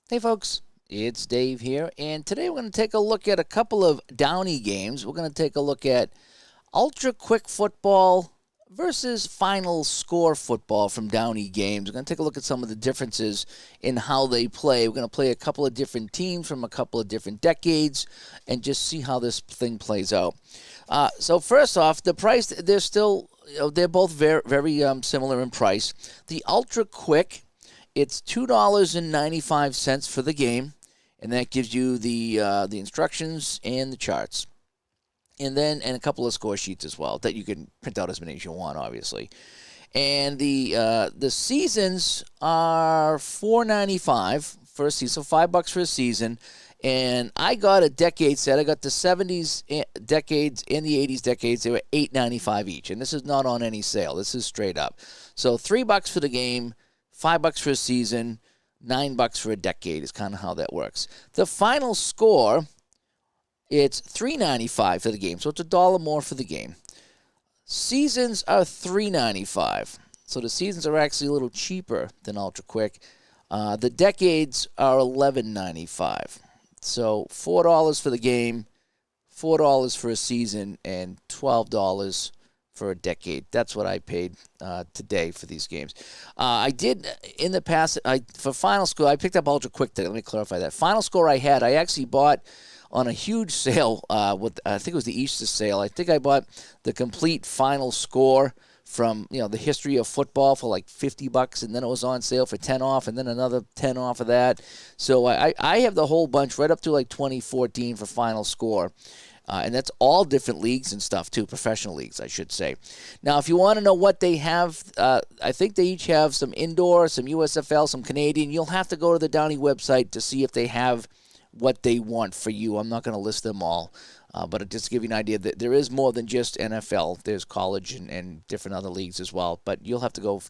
Hey folks, it's Dave here, and today we're going to take a look at a couple of Downey games. We're going to take a look at ultra quick football versus final score football from Downey games. We're going to take a look at some of the differences in how they play. We're going to play a couple of different teams from a couple of different decades and just see how this thing plays out. So first off, the price, they're both very similar in price. The ultra quick, it's $2.95 for the game, and that gives you the instructions and the charts, and a couple of score sheets as well that you can print out as many as you want, obviously. And the seasons are $4.95 for a season, so $5 for a season. And I got a decade set. I got the 70s decades and the 80s decades. They were $8.95 each, and this is not on any sale. This is straight up. So $3 for the game, $5 for a season, $9 for a decade is kind of how that works. The final score, it's $3.95 for the game, so it's $1 more for the game. Seasons are $3.95, so the seasons are actually a little cheaper than Ultra Quick. The decades are $11.95, so $4 for the game, $4 for a season, and $12 for a decade. That's what I paid today for these games. I did in the past. For Final Score, I picked up Ultra Quick today. Let me clarify that. Final Score I actually bought on a huge sale. With I think it was the Easter sale. I think I bought the complete Final Score from the history of football for like $50, and then it was on sale for 10 off, and then another 10 off of that. So I have the whole bunch right up to like 2014 for Final Score. And that's all different leagues and stuff, too, professional leagues, I should say. Now, if you want to know what they have, I think they each have some indoor, some USFL, some Canadian. You'll have to go to the Downey website to see if they have what they want for you. I'm not going to list them all, but just to give you an idea that there is more than just NFL. There's college and different other leagues as well, but you'll have to go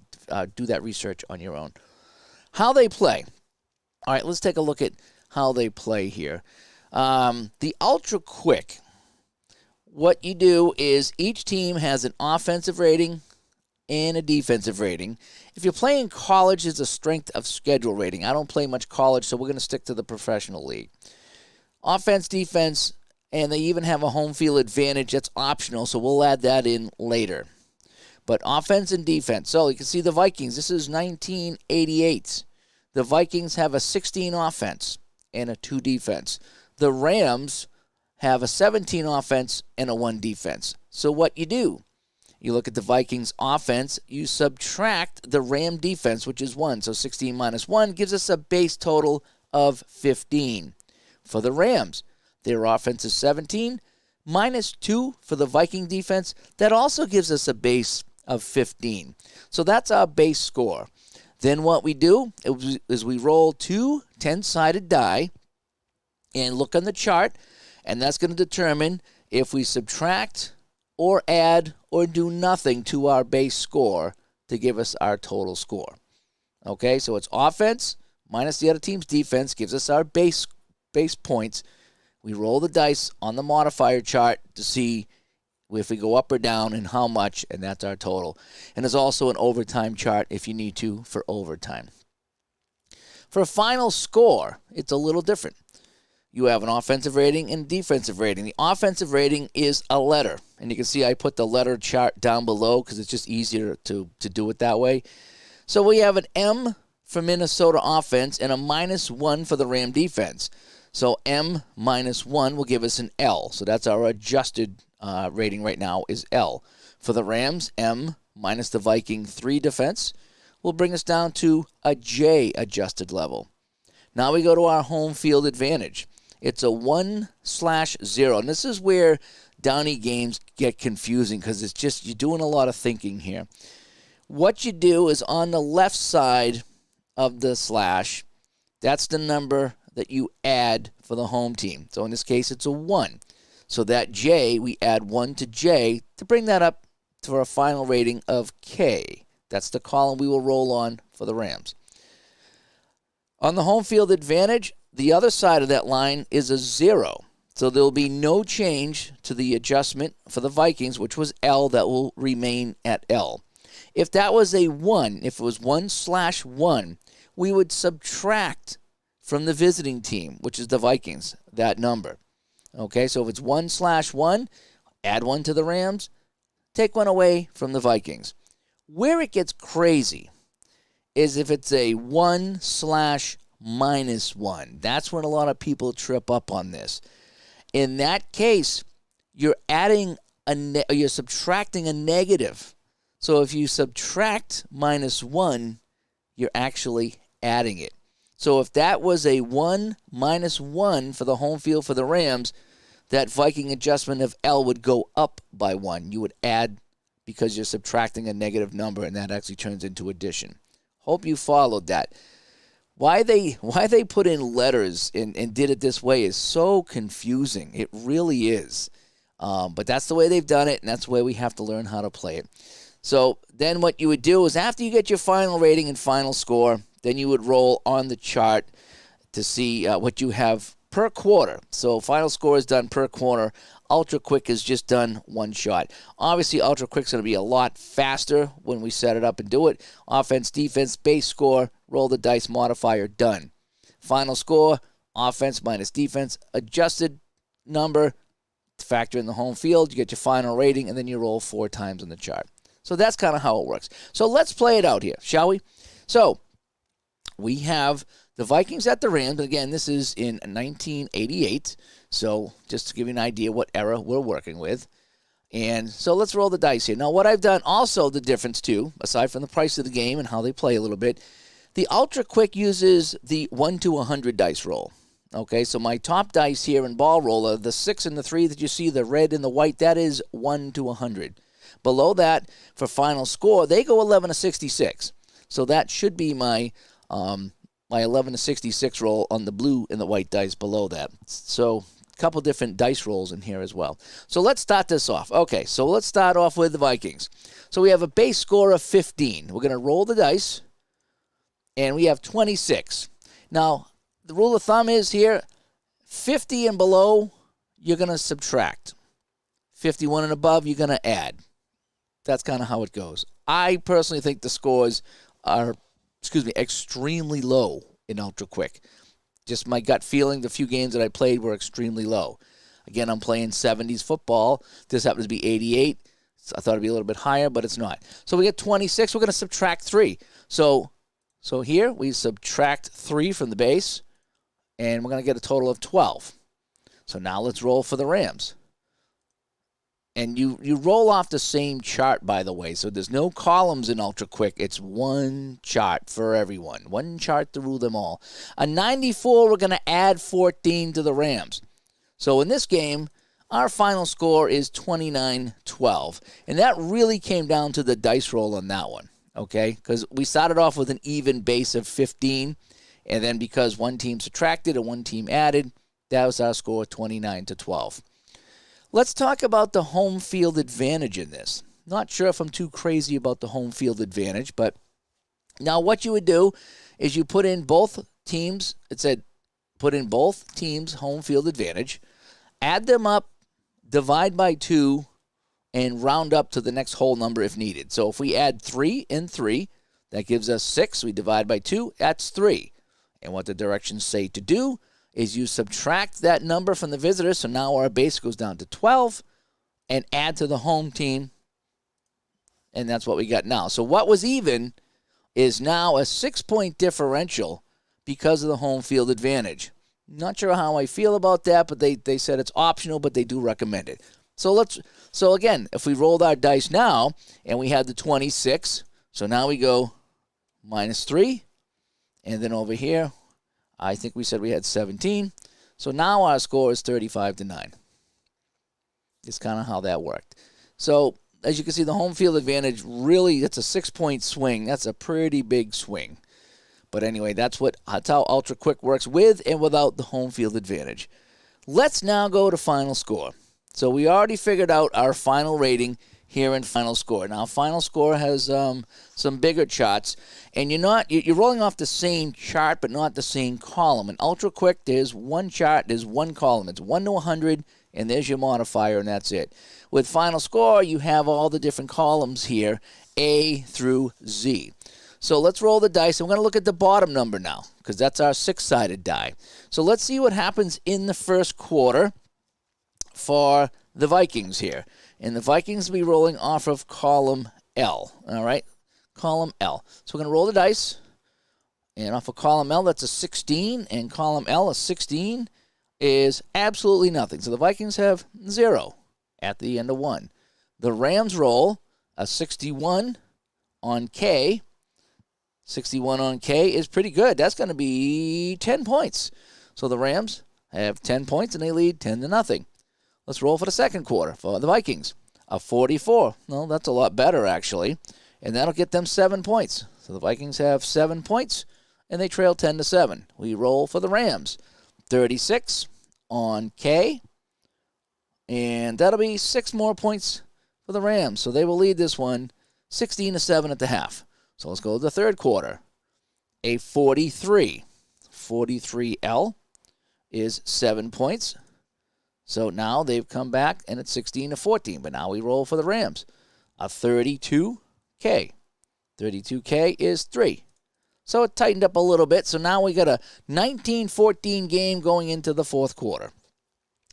do that research on your own. How they play. All right, let's take a look at how they play here. The Ultra Quick. What you do is each team has an offensive rating and a defensive rating. If you're playing college, it's a strength of schedule rating. I don't play much college, so we're going to stick to the professional league. Offense, defense, and they even have a home field advantage. That's optional, so we'll add that in later. But offense and defense. So you can see the Vikings. This is 1988. The Vikings have a 16 offense and a 2 defense. The Rams have a 17 offense and a 1 defense. So what you do, you look at the Vikings offense, you subtract the Ram defense, which is 1. So 16 minus 1 gives us a base total of 15. For the Rams, their offense is 17 minus 2 for the Viking defense. That also gives us a base of 15. So that's our base score. Then what we do is we roll 2 10-sided die and look on the chart, and that's going to determine if we subtract or add or do nothing to our base score to give us our total score. Okay, so it's offense minus the other team's defense gives us our base points. We roll the dice on the modifier chart to see if we go up or down and how much, and that's our total. And there's also an overtime chart if you need to for overtime. For a final score, it's a little different. You have an offensive rating and defensive rating. The offensive rating is a letter. And you can see I put the letter chart down below because it's just easier to do it that way. So we have an M for Minnesota offense and a -1 for the Ram defense. So M -1 will give us an L. So that's our adjusted rating right now is L. For the Rams, M minus the Viking 3 defense will bring us down to a J adjusted level. Now we go to our home field advantage. It's a 1/0. And this is where Downey games get confusing because it's just you're doing a lot of thinking here. What you do is on the left side of the slash, that's the number that you add for the home team. So in this case, it's a 1. So that J, we add 1 to J to bring that up to a final rating of K. That's the column we will roll on for the Rams. On the home field advantage, the other side of that line is a 0. So there will be no change to the adjustment for the Vikings, which was L, that will remain at L. If that was a 1, if it was 1/1, we would subtract from the visiting team, which is the Vikings, that number. Okay, so if it's 1/1, add 1 to the Rams, take 1 away from the Vikings. Where it gets crazy is if it's a 1/-1. That's when a lot of people trip up on this. In that case, you're you're subtracting a negative. So if you subtract -1, you're actually adding it. So if that was a 1-1 for the home field for the Rams, that Viking adjustment of L would go up by 1. You would add because you're subtracting a negative number, and that actually turns into addition. Hope you followed that. Why they put in letters and did it this way is so confusing. It really is. But that's the way they've done it, and that's the way we have to learn how to play it. So then what you would do is after you get your final rating and final score, then you would roll on the chart to see what you have per quarter. So final score is done per quarter. Ultra Quick is just done one shot. Obviously, Ultra Quick's going to be a lot faster when we set it up and do it. Offense, defense, base score, roll the dice modifier, done. Final score, offense minus defense, adjusted number, factor in the home field, you get your final rating, and then you roll 4 times on the chart. So that's kind of how it works. So let's play it out here, shall we? So we have the Vikings at the Rams. Again, this is in 1988. So just to give you an idea what era we're working with. And so let's roll the dice here. Now, what I've done also, the difference too, aside from the price of the game and how they play a little bit, the Ultra Quick uses the 1 to 100 dice roll. Okay, so my top dice here in Ball Roller, the 6 and the 3 that you see, the red and the white, that is 1 to 100. Below that, for final score, they go 11 to 66. So that should be my 11 to 66 roll on the blue and the white dice below that. So a couple different dice rolls in here as well. So let's start this off. Okay, so let's start off with the Vikings. So we have a base score of 15. We're going to roll the dice, and we have 26. Now, the rule of thumb is here, 50 and below, you're going to subtract. 51 and above, you're going to add. That's kind of how it goes. I personally think the scores are, extremely low in Ultra Quick. Just my gut feeling, the few games that I played were extremely low. Again, I'm playing 70s football. This happens to be 88. So I thought it'd be a little bit higher, but it's not. So we get 26. We're going to subtract 3. So here we subtract 3 from the base, and we're going to get a total of 12. So now let's roll for the Rams. And you roll off the same chart, by the way. So there's no columns in Ultra Quick. It's one chart for everyone. One chart to rule them all. A 94, we're going to add 14 to the Rams. So in this game, our final score is 29-12. And that really came down to the dice roll on that one. Okay? Because we started off with an even base of 15. And then because one team subtracted and one team added, that was our score, 29-12. Let's talk about the home field advantage in this. Not sure if I'm too crazy about the home field advantage, but now what you would do is you put in both teams, it said put in both teams' home field advantage, add them up, divide by 2, and round up to the next whole number if needed. So if we add 3 and 3, that gives us 6. We divide by 2, that's 3. And what the directions say to do is you subtract that number from the visitor, so now our base goes down to 12, and add to the home team, and that's what we got now. So what was even is now a 6-point differential because of the home field advantage. Not sure how I feel about that, but they said it's optional, but they do recommend it. So again, if we rolled our dice now, and we had the 26, so now we go -3, and then over here, I think we said we had 17. So now our score is 35-9. It's kind of how that worked. So as you can see, the home field advantage really, it's a 6-point swing. That's a pretty big swing. But anyway, that's how Ultra Quick works with and without the home field advantage. Let's now go to final score. So we already figured out our final rating here in final score. Now, final score has some bigger charts, and you're rolling off the same chart, but not the same column. In Ultra Quick, there's one chart, there's one column. It's 1 to 100, and there's your modifier, and that's it. With final score, you have all the different columns here, A through Z. So let's roll the dice. And we're going to look at the bottom number now because that's our 6-sided die. So let's see what happens in the first quarter for the Vikings here. And the Vikings will be rolling off of column L. All right, column L. So we're going to roll the dice. And off of column L, that's a 16. And column L, a 16, is absolutely nothing. So the Vikings have 0 at the end of 1. The Rams roll a 61 on K. 61 on K is pretty good. That's going to be 10 points. So the Rams have 10 points, and they lead 10-0. Let's roll for the second quarter for the Vikings. A 44. No, that's a lot better, actually. And that'll get them 7 points. So the Vikings have 7 points, and they trail 10-7. We roll for the Rams. 36 on K. And that'll be 6 more points for the Rams. So they will lead this one 16-7 at the half. So let's go to the third quarter. A 43. 43L is 7 points. So now they've come back, and it's 16-14. But now we roll for the Rams. A 32K. 32K is 3. So it tightened up a little bit. So now we got a 19-14 game going into the fourth quarter.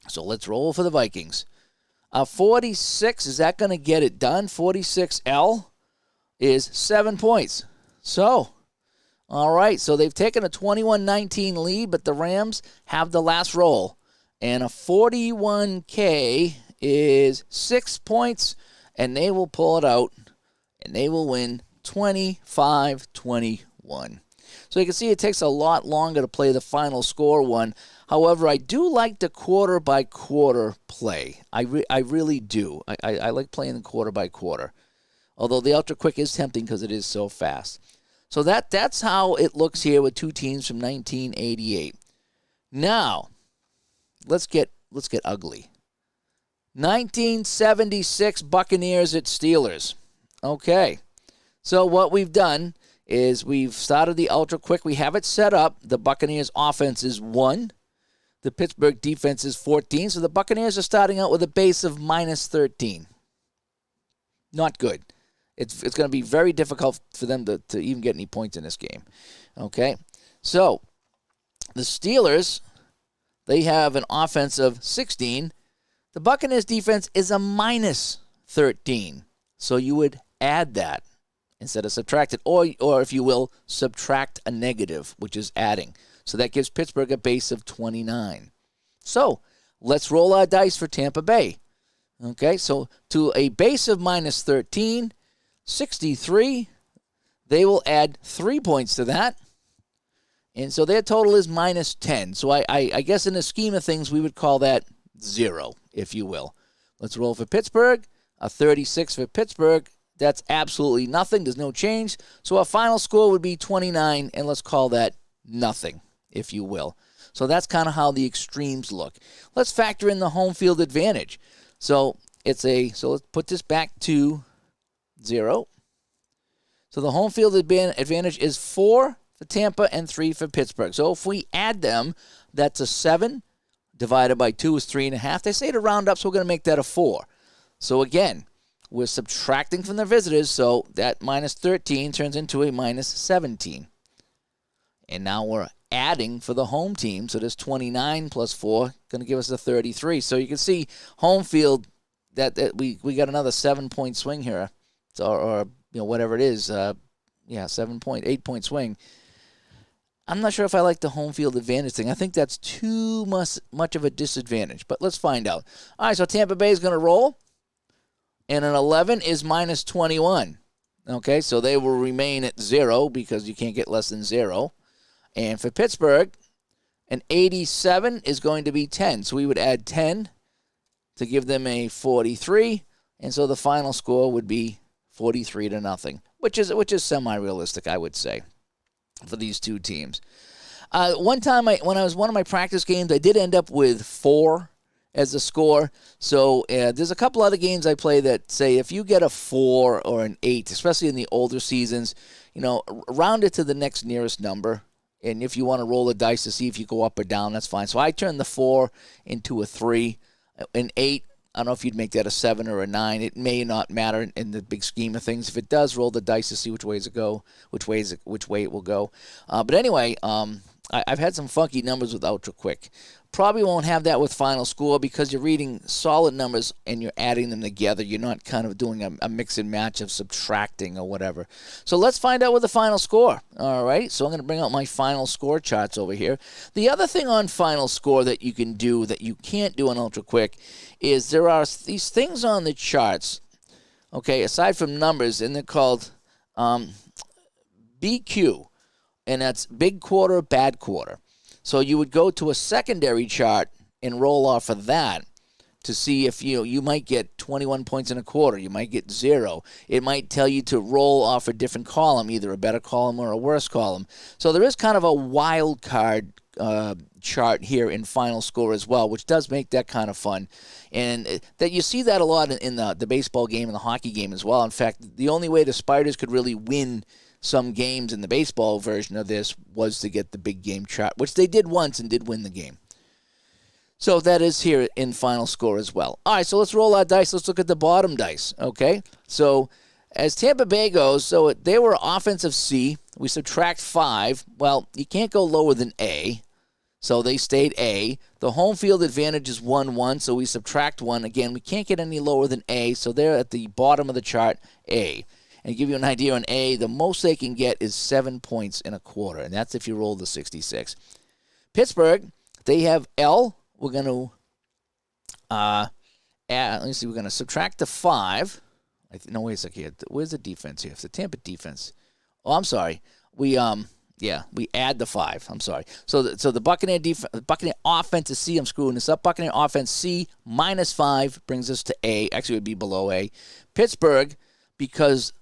So let's roll for the Vikings. A 46, is that going to get it done? 46L is 7 points. So, all right, so they've taken a 21-19 lead, but the Rams have the last roll. And a 41K is 6 points, and they will pull it out, and they will win 25-21. So you can see it takes a lot longer to play the final score one. However, I do like the quarter-by-quarter play. I really do. I like playing the quarter-by-quarter. Although the Ultra Quick is tempting because it is so fast. So that's how it looks here with two teams from 1988. Now, let's get ugly. 1976 Buccaneers at Steelers. Okay. So what we've done is we've started the Ultra Quick. We have it set up. The Buccaneers offense is 1. The Pittsburgh defense is 14. So the Buccaneers are starting out with a base of minus 13. Not good. It's going to be very difficult for them to even get any points in this game. Okay? So the Steelers, they have an offense of 16. The Buccaneers defense is a minus 13. So you would add that instead of subtract it. Or if you will, subtract a negative, which is adding. So that gives Pittsburgh a base of 29. So let's roll our dice for Tampa Bay. Okay, so to a base of minus 13, 63, they will add 3 points to that. And so their total is minus 10. So I guess in the scheme of things, we would call that 0, if you will. Let's roll for Pittsburgh. A 36 for Pittsburgh. That's absolutely nothing. There's no change. So our final score would be 29, and let's call that nothing, if you will. So that's kind of how the extremes look. Let's factor in the home field advantage. So let's put this back to 0. So the home field advantage is 4 for Tampa and 3 for Pittsburgh. So if we add them, that's a 7 divided by 2 is 3.5. They say to round up, so we're going to make that a 4. So again, we're subtracting from the visitors, so that minus 13 turns into a minus 17. And now we're adding for the home team, so there's 29 plus 4, going to give us a 33. So you can see home field, that we got another 7-point swing here, or whatever it is, 8-point swing. I'm not sure if I like the home field advantage thing. I think that's too much of a disadvantage, but let's find out. All right, so Tampa Bay is going to roll, and an 11 is minus 21. Okay, so they will remain at 0 because you can't get less than 0. And for Pittsburgh, an 87 is going to be 10. So we would add 10 to give them a 43. And so the final score would be 43-0, which is semi-realistic, I would say, for these two teams. One time, when I was one of my practice games, I did end up with 4 as a score. So there's a couple other games I play that say if you get a 4 or an 8, especially in the older seasons, round it to the next nearest number. And if you want to roll the dice to see if you go up or down, that's fine. So I turned the 4 into a 3. An 8, I don't know if you'd make that a 7 or a 9. It may not matter in the big scheme of things. If it does, roll the dice to see which way it will go. But anyway, I've had some funky numbers with Ultra Quick. Probably won't have that with Final Score because you're reading solid numbers and you're adding them together. You're not kind of doing a mix and match of subtracting or whatever. So let's find out what the Final Score. All right, so I'm going to bring out my Final Score charts over here. The other thing on Final Score that you can do that you can't do on Ultra Quick is there are these things on the charts, okay, aside from numbers, and they're called BQ, and that's big quarter, bad quarter. So you would go to a secondary chart and roll off of that to see if you might get 21 points in a quarter. You might get 0. It might tell you to roll off a different column, either a better column or a worse column. So there is kind of a wild card chart here in Final Score as well, which does make that kind of fun. And that you see that a lot in the baseball game and the hockey game as well. In fact, the only way the Spiders could really win some games in the baseball version of this was to get the big game chart, which they did once and did win the game. So that is here in Final Score as well. All right, so let's roll our dice. Let's look at the bottom dice, okay? So as Tampa Bay goes, so they were offensive C. We subtract 5. Well, you can't go lower than A, so they stayed A. The home field advantage is 1-1, so we subtract 1. Again, we can't get any lower than A, so they're at the bottom of the chart, A. And to give you an idea on A, the most they can get is 7 points in a quarter, and that's if you roll the 66. Pittsburgh, they have L. We're going to add, let me see, we're going to subtract the 5. No, wait a second here. Where's the defense here? It's the Tampa defense. Oh, I'm sorry. We add the 5. I'm sorry. So the Buccaneer offense is C. I'm screwing this up. Buccaneer offense C minus 5 brings us to A. Actually, it would be below A. Pittsburgh, because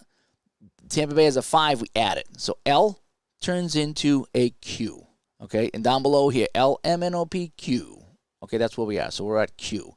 Tampa Bay has a 5, we add it. So L turns into a Q. Okay, and down below here, LMNOPQ. Okay, that's where we are. So we're at Q.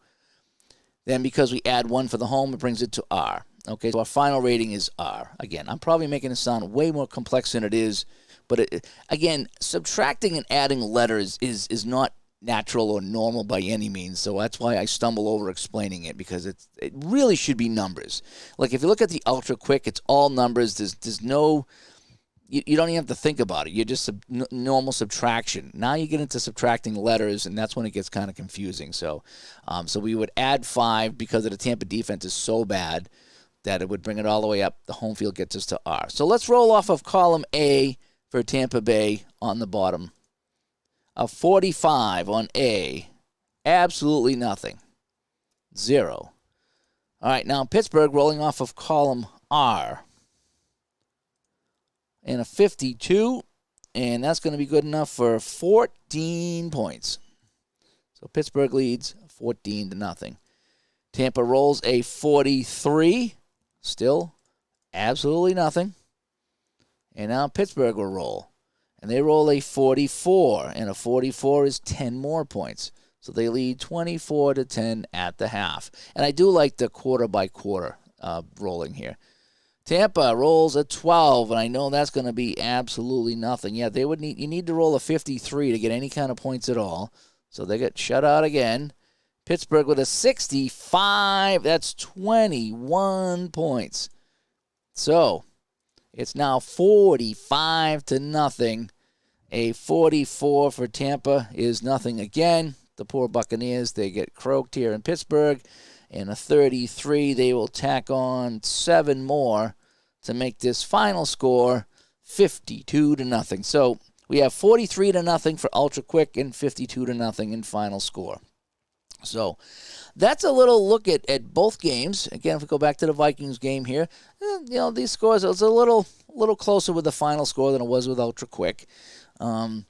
Then because we add 1 for the home, it brings it to R. Okay, so our final rating is R. Again, I'm probably making it sound way more complex than it is. But again, subtracting and adding letters is not natural or normal by any means. So that's why I stumble over explaining it, because it really should be numbers. Like if you look at the Ultra Quick, it's all numbers. There's no... You don't even have to think about it. You're just normal subtraction. Now you get into subtracting letters, and that's when it gets kind of confusing. So we would add 5 because of the Tampa defense is so bad that it would bring it all the way up. The home field gets us to R. So let's roll off of column A for Tampa Bay on the bottom. A 45 on A. Absolutely nothing. 0. All right, now Pittsburgh rolling off of column R. And a 52, and that's going to be good enough for 14 points. So Pittsburgh leads 14-0. Tampa rolls a 43, still absolutely nothing. And now Pittsburgh will roll. And they roll a 44, and a 44 is 10 more points. So they lead 24-10 at the half. And I do like the quarter-by-quarter rolling here. Tampa rolls a 12, and I know that's going to be absolutely nothing. Yeah, you need to roll a 53 to get any kind of points at all. So they get shut out again. Pittsburgh with a 65, that's 21 points. So it's now 45-0. A 44 for Tampa is nothing again. The poor Buccaneers, they get croaked here in Pittsburgh. And a 33, they will tack on 7 more to make this final score 52-0. So we have 43-0 for Ultra Quick and 52-0 in final score. So that's a little look at both games. Again, if we go back to the Vikings game here, these scores, it was a little closer with the final score than it was with Ultra Quick. I'm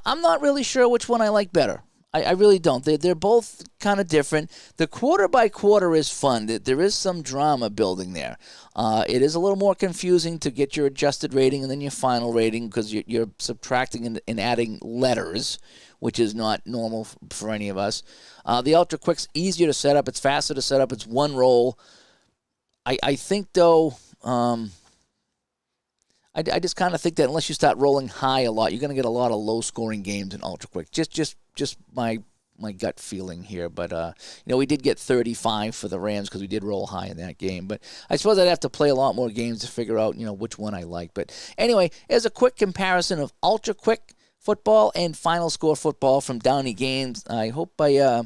not really sure which one I like better. I really don't. They're both kind of different. The quarter-by-quarter is fun. There is some drama building there. It is a little more confusing to get your adjusted rating and then your final rating because you're subtracting and adding letters, which is not normal for any of us. The Ultra Quick's easier to set up. It's faster to set up. It's one roll. I think, though... I just kind of think that unless you start rolling high a lot, you're going to get a lot of low-scoring games in Ultra Quick. Just my my gut feeling here. But we did get 35 for the Rams because we did roll high in that game. But I suppose I'd have to play a lot more games to figure out which one I like. But anyway, as a quick comparison of ultra quick football and final score football from Downey games, I hope I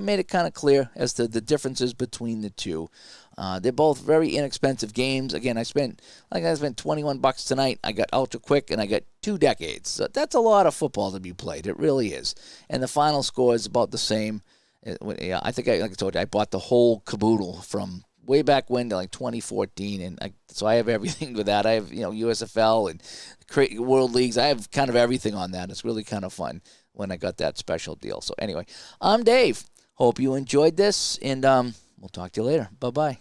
made it kind of clear as to the differences between the two. They're both very inexpensive games. Again, I spent $21 tonight. I got ultra quick and I got 2 decades. So that's a lot of football to be played. It really is. And the final score is about the same. I think like I told you, I bought the whole caboodle from way back when to like 2014, and so I have everything with that. I have USFL and World Leagues. I have kind of everything on that. It's really kind of fun when I got that special deal. So anyway, I'm Dave. Hope you enjoyed this, and we'll talk to you later. Bye-bye.